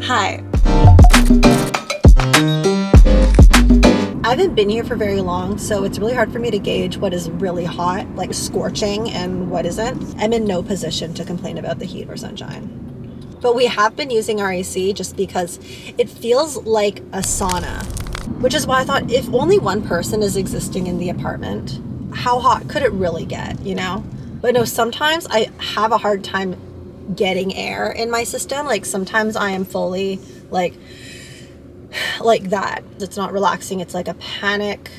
Hi. I haven't been here for very long, so it's really hard for me to gauge what is really hot, like scorching, and what isn't. I'm in no position to complain about the heat or sunshine. But we have been using our AC just because it feels like a sauna, which is why I thought if only one person is existing in the apartment, how hot could it really get, you know? But no, sometimes I have a hard time getting air in my system. Like sometimes I am fully like that. It's not relaxing. It's like a panic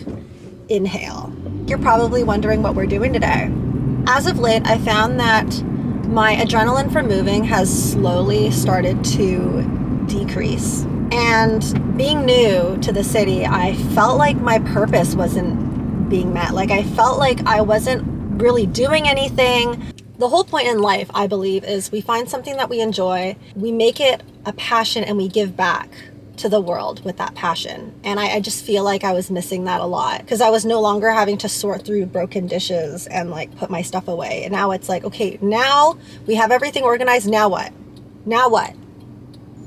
inhale. You're probably wondering what we're doing today. As of late, I found that my adrenaline for moving has slowly started to decrease. And being new to the city, I felt like my purpose wasn't being met. Like I felt like I wasn't really doing anything. The whole point in life, I believe, is we find something that we enjoy, we make it a passion, and we give back to the world with that passion. And I just feel like I was missing that a lot because I was no longer having to sort through broken dishes and like put my stuff away. And now it's like, okay, now we have everything organized. Now what? Now what?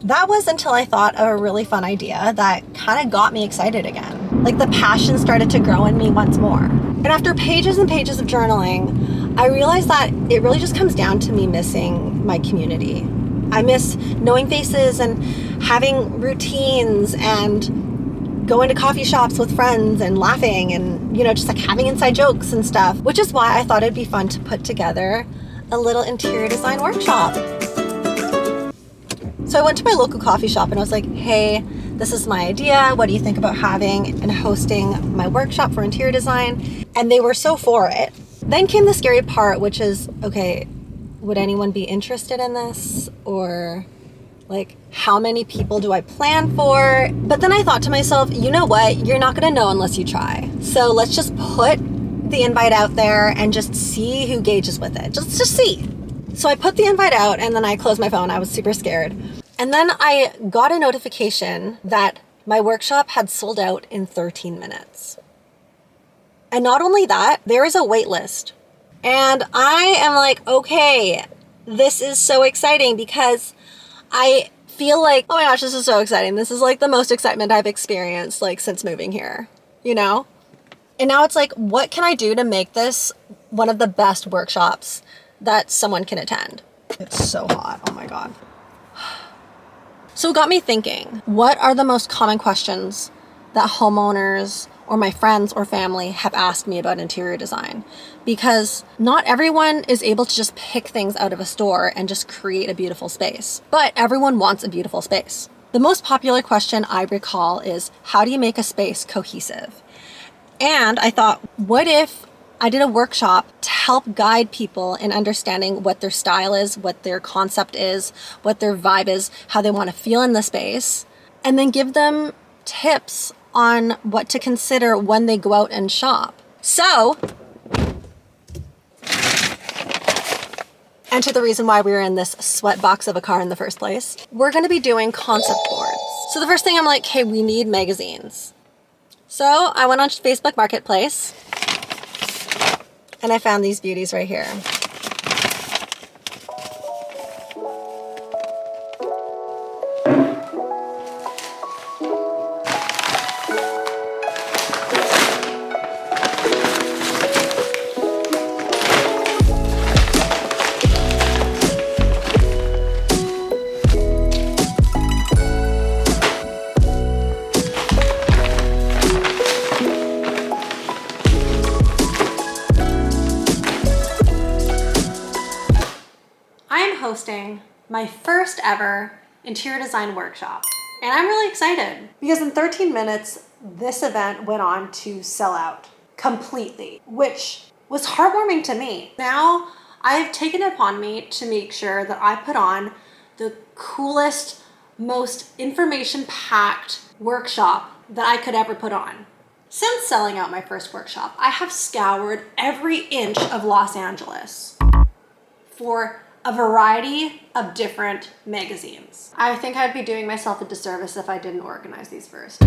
That was until I thought of a really fun idea that kind of got me excited again. Like the passion started to grow in me once more. And after pages and pages of journaling, I realized that it really just comes down to me missing my community. I miss knowing faces and having routines and going to coffee shops with friends and laughing and, you know, just like having inside jokes and stuff, which is why I thought it'd be fun to put together a little interior design workshop. So I went to my local coffee shop and I was like, hey, this is my idea. What do you think about having and hosting my workshop for interior design? And they were so for it. Then came the scary part, which is, okay, would anyone be interested in this? Or like, how many people do I plan for? But then I thought to myself, you know what? You're not gonna know unless you try. So let's just put the invite out there and just see who gauges with it. Just see. So I put the invite out and then I closed my phone. I was super scared. And then I got a notification that my workshop had sold out in 13 minutes. And not only that, there is a wait list. And I am like, okay, this is so exciting because I feel like, oh my gosh, this is so exciting. This is like the most excitement I've experienced like since moving here, you know? And now it's like, what can I do to make this one of the best workshops that someone can attend? It's so hot. Oh my God. So it got me thinking, what are the most common questions that homeowners or my friends or family have asked me about interior design? Because not everyone is able to just pick things out of a store and just create a beautiful space, but everyone wants a beautiful space. The most popular question I recall is, how do you make a space cohesive? And I thought, what if I did a workshop to help guide people in understanding what their style is, what their concept is, what their vibe is, how they want to feel in the space, and then give them tips on what to consider when they go out and shop. So, enter the reason why we were in this sweat box of a car in the first place. We're going to be doing concept boards. So the first thing I'm like, hey, we need magazines. So I went on Facebook Marketplace and I found these beauties right here. Hosting my first ever interior design workshop. And I'm really excited because in 13 minutes, this event went on to sell out completely, which was heartwarming to me. Now I've taken it upon me to make sure that I put on the coolest, most information-packed workshop that I could ever put on. Since selling out my first workshop, I have scoured every inch of Los Angeles for a variety of different magazines. I think I'd be doing myself a disservice if I didn't organize these first.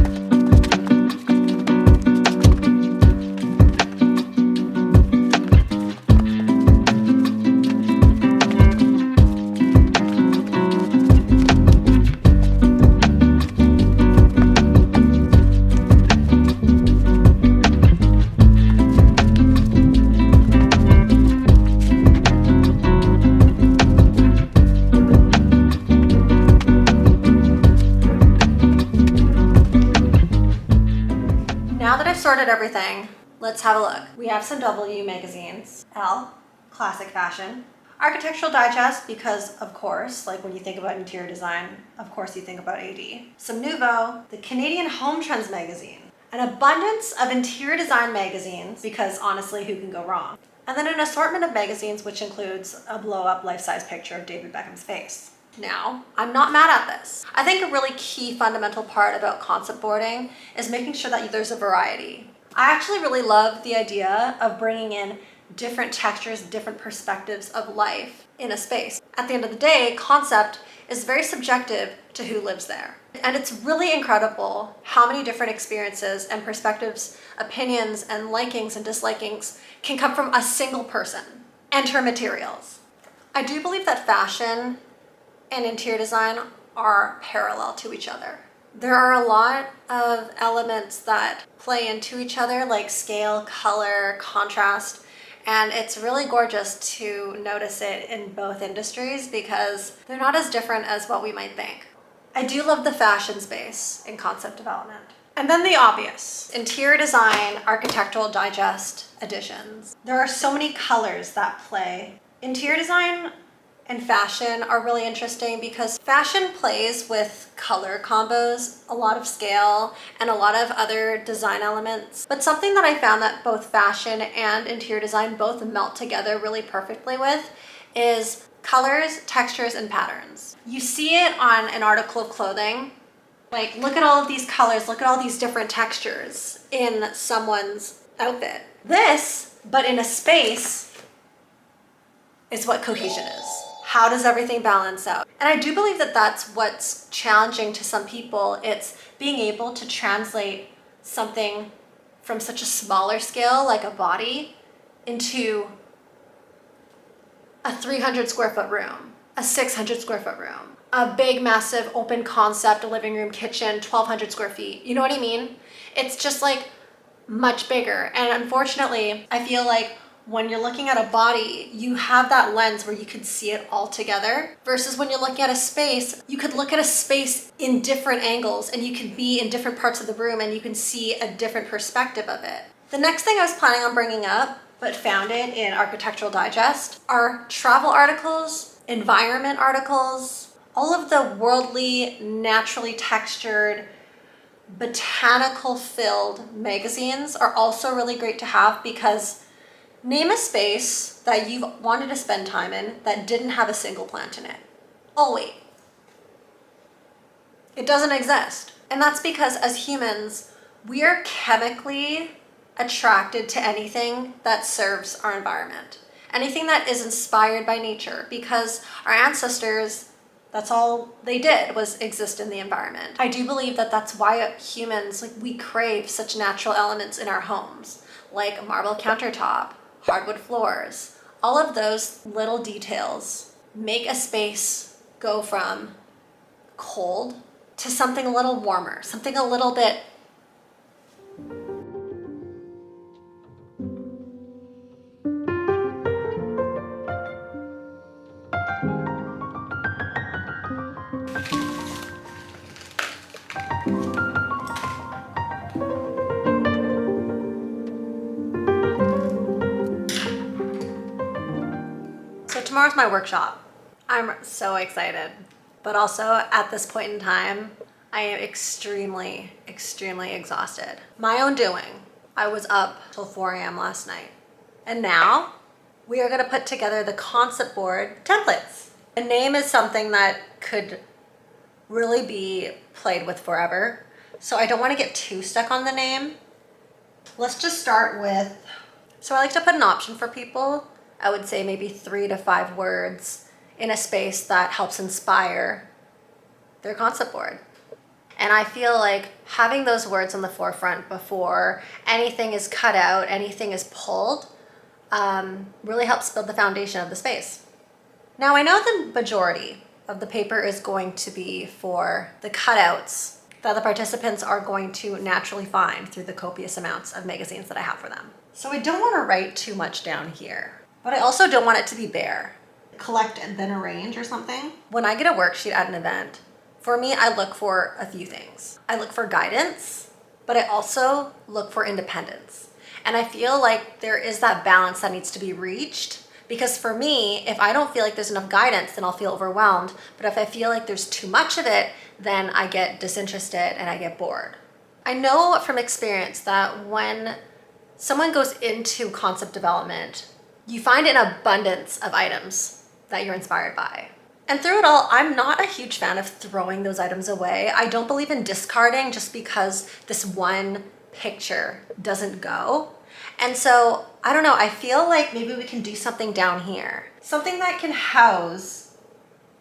everything, let's have a look. We have some W magazines. L, classic fashion. Architectural Digest, because of course, like when you think about interior design, of course you think about AD. Some Nouveau, the Canadian Home Trends magazine. An abundance of interior design magazines, because honestly, who can go wrong? And then an assortment of magazines, which includes a blow-up life-size picture of David Beckham's face. Now, I'm not mad at this. I think a really key fundamental part about concept boarding is making sure that there's a variety. I actually really love the idea of bringing in different textures, different perspectives of life in a space. At the end of the day, concept is very subjective to who lives there. And it's really incredible how many different experiences and perspectives, opinions and likings and dislikings can come from a single person. Enter materials. I do believe that fashion and interior design are parallel to each other. There are a lot of elements that play into each other, like scale, color, contrast, and it's really gorgeous to notice it in both industries because they're not as different as what we might think. I do love the fashion space in concept development. And then the obvious, interior design, architectural digest editions. There are so many colors that play. Interior design and fashion are really interesting because fashion plays with color combos, a lot of scale, and a lot of other design elements. But something that I found that both fashion and interior design both melt together really perfectly with is colors, textures, and patterns. You see it on an article of clothing. Like, look at all of these colors, look at all these different textures in someone's outfit. This, but in a space, is what cohesion is. How does everything balance out? And I do believe that that's what's challenging to some people. It's being able to translate something from such a smaller scale, like a body, into a 300 square foot room, a 600 square foot room, a big, massive, open concept, a living room, kitchen, 1,200 square feet. You know what I mean? It's just like much bigger. And unfortunately, I feel like when you're looking at a body, you have that lens where you can see it all together versus when you're looking at a space, you could look at a space in different angles and you can be in different parts of the room and you can see a different perspective of it. The next thing I was planning on bringing up, but found it in Architectural Digest, are travel articles, environment articles, all of the worldly, naturally textured, botanical filled magazines are also really great to have because name a space that you've wanted to spend time in that didn't have a single plant in it. Oh wait, it doesn't exist. And that's because as humans, we are chemically attracted to anything that serves our environment. Anything that is inspired by nature because our ancestors, that's all they did was exist in the environment. I do believe that that's why humans, like we crave such natural elements in our homes, like a marble countertop, hardwood floors. All of those little details make a space go from cold to something a little warmer, something a little bit tomorrow's my workshop. I'm so excited, but also at this point in time, I am extremely, extremely exhausted. My own doing. I was up till 4 a.m. last night. And now we are gonna put together the concept board templates. A name is something that could really be played with forever. So I don't wanna get too stuck on the name. Let's just start with, so I like to put an option for people. I would say maybe 3 to 5 words in a space that helps inspire their concept board. And I feel like having those words on the forefront before anything is cut out, anything is pulled, really helps build the foundation of the space. Now I know the majority of the paper is going to be for the cutouts that the participants are going to naturally find through the copious amounts of magazines that I have for them. So I don't want to write too much down here. But I also don't want it to be bare. Collect and then arrange or something. When I get a worksheet at an event, for me, I look for a few things. I look for guidance, but but I also look for independence. And I feel like there is that balance that needs to be reached, because for me, if I don't feel like there's enough guidance, then I'll feel overwhelmed. But if I feel like there's too much of it, then I get disinterested and I get bored. I know from experience that when someone goes into concept development, you find an abundance of items that you're inspired by. And through it all, I'm not a huge fan of throwing those items away. I don't believe in discarding just because this one picture doesn't go. And so, I don't know, I feel like maybe we can do something down here. Something that can house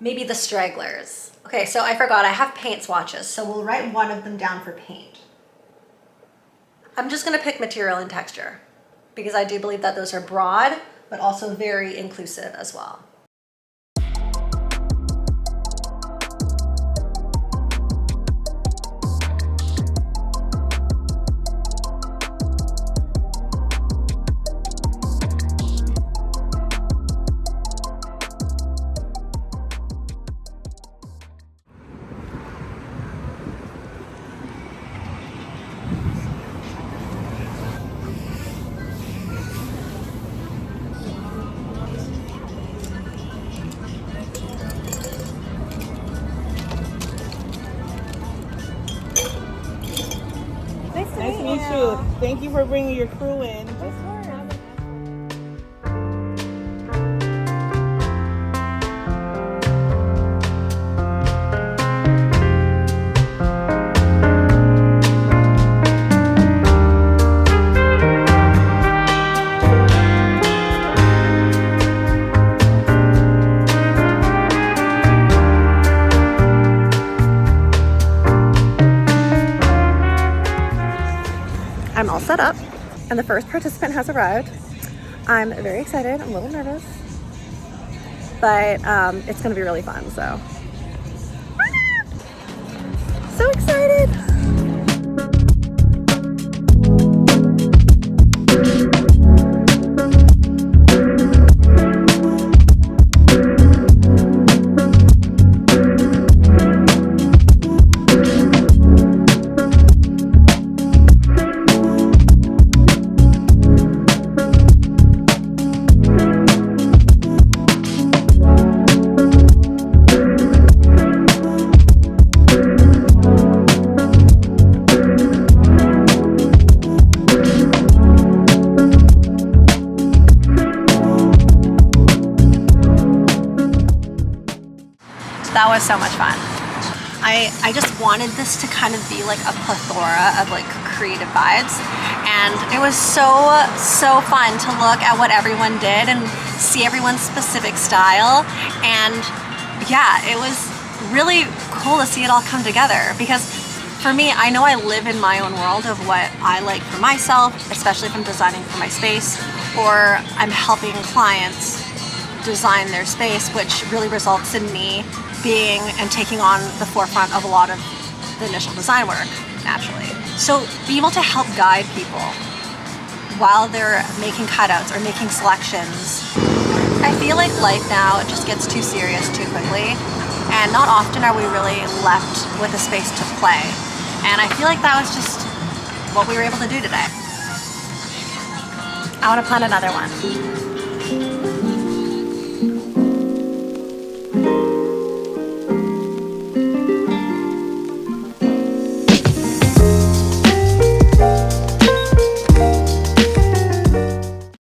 maybe the stragglers. Okay, so I forgot, I have paint swatches, so we'll write one of them down for paint. I'm just gonna pick material and texture because I do believe that those are broad, but also very inclusive as well. Nice to meet you. Thank you for bringing your crew in. I'm all set up and the first participant has arrived. I'm very excited, I'm a little nervous, but it's gonna be really fun, so. So excited! That was so much fun. I just wanted this to kind of be like a plethora of like creative vibes, and it was so fun to look at what everyone did and see everyone's specific style. And yeah, it was really cool to see it all come together, because for me, I know I live in my own world of what I like for myself, especially if I'm designing for my space or I'm helping clients design their space, which really results in me being and taking on the forefront of a lot of the initial design work, naturally. So be able to help guide people while they're making cutouts or making selections. I feel like life now just gets too serious too quickly, and not often are we really left with a space to play. And I feel like that was just what we were able to do today. I want to plan another one.